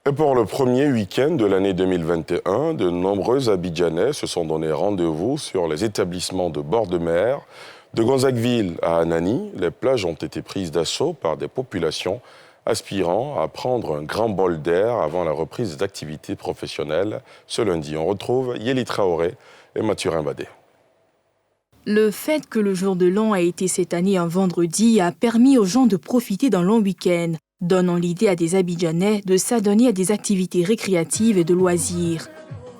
Et pour le premier week-end de l'année 2021, de nombreux Abidjanais se sont donné rendez-vous sur les établissements de bord de mer. De Gonzagueville à Anani, les plages ont été prises d'assaut par des populations aspirant à prendre un grand bol d'air avant la reprise des activités professionnelles. Ce lundi, on retrouve Yéli Traoré et Mathurin Badé. Le fait que le jour de l'an a été cette année un vendredi a permis aux gens de profiter d'un long week-end, donnant l'idée à des Abidjanais de s'adonner à des activités récréatives et de loisirs.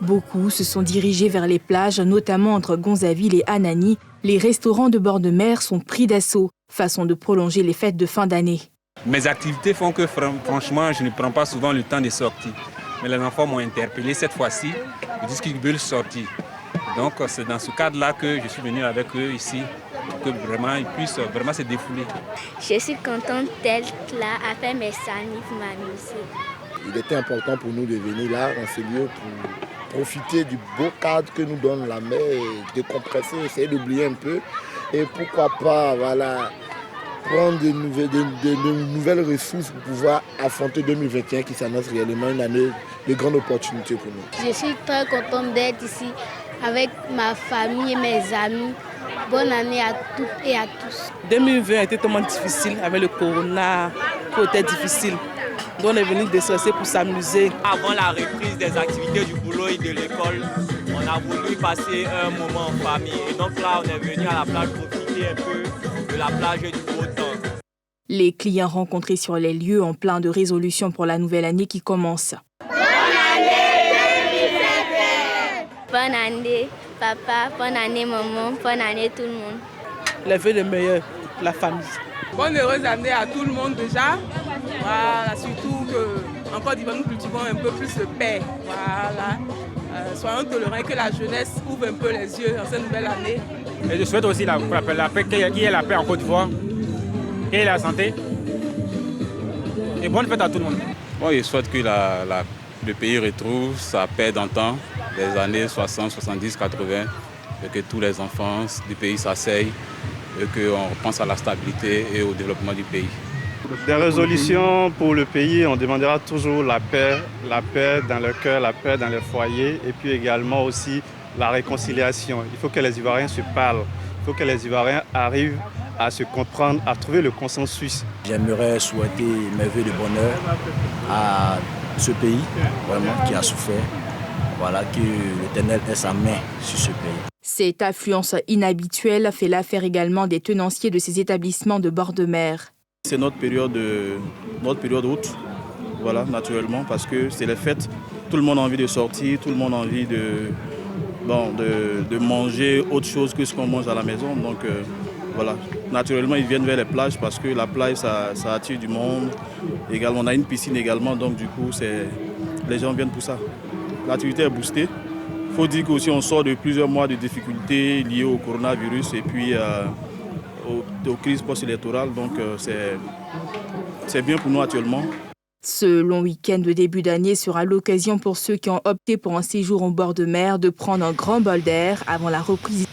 Beaucoup se sont dirigés vers les plages, notamment entre Gonzagueville et Anani. Les restaurants de bord de mer sont pris d'assaut, façon de prolonger les fêtes de fin d'année. Mes activités font que franchement, je ne prends pas souvent le temps de sortir. Mais les enfants m'ont interpellé cette fois-ci, ils disent qu'ils veulent sortir. Donc c'est dans ce cadre-là que je suis venu avec eux ici, pour que vraiment ils puissent vraiment se défouler. Je suis contente d'être là, à faire mes sanifs, m'amuser. Il était important pour nous de venir là, dans ce lieu, pour profiter du beau cadre que nous donne la mer, et décompresser, essayer d'oublier un peu. Et pourquoi pas, voilà, prendre de nouvelles ressources pour pouvoir affronter 2021 qui s'annonce réellement une année de grandes opportunités pour nous. Je suis très contente d'être ici avec ma famille et mes amis. Bonne année à toutes et à tous. 2020 a été tellement difficile avec le corona, tout était difficile. Donc on est venu déstresser pour s'amuser. Avant la reprise des activités du boulot et de l'école, on a voulu passer un moment en famille. Et donc là, on est venu à la plage profiter un peu de la plage et du beau temps. Les clients rencontrés sur les lieux ont plein de résolutions pour la nouvelle année qui commence. Bonne année papa, bonne année maman, bonne année tout le monde. Les vœux les meilleurs, la famille. Bonne heureuse année à tout le monde déjà. Voilà, surtout que encore d'Ivoire nous cultivons un peu plus de paix. Voilà. Soyons tolérants et que la jeunesse ouvre un peu les yeux dans cette nouvelle année. Et je souhaite aussi la paix, qu'il y ait la paix en Côte d'Ivoire, qu'il y ait la santé. Et bonne fête à tout le monde. Bon, je souhaite que le pays retrouve sa paix d'antan, des années 60, 70, 80, et que tous les enfants du pays s'asseyent, et qu'on repense à la stabilité et au développement du pays. Des résolutions pour le pays, on demandera toujours la paix dans le cœur, la paix dans les foyers, et puis également aussi la réconciliation. Il faut que les Ivoiriens se parlent, il faut que les Ivoiriens arrivent à se comprendre, à trouver le consensus. J'aimerais souhaiter mes vœux de bonheur à ce pays vraiment qui a souffert. Voilà, que l'Éternel ait sa main sur ce pays. Cette affluence inhabituelle fait l'affaire également des tenanciers de ces établissements de bord de mer. C'est notre période haute, voilà, naturellement, parce que c'est les fêtes. Tout le monde a envie de sortir, tout le monde a envie de manger autre chose que ce qu'on mange à la maison. Donc voilà, naturellement ils viennent vers les plages parce que la plage ça attire du monde. Également, on a une piscine également, donc du coup les gens viennent pour ça. L'activité est boostée. Il faut dire qu'aussi on sort de plusieurs mois de difficultés liées au coronavirus et puis aux crises post-électorales. Donc c'est bien pour nous actuellement. Ce long week-end de début d'année sera l'occasion pour ceux qui ont opté pour un séjour au bord de mer de prendre un grand bol d'air avant la reprise.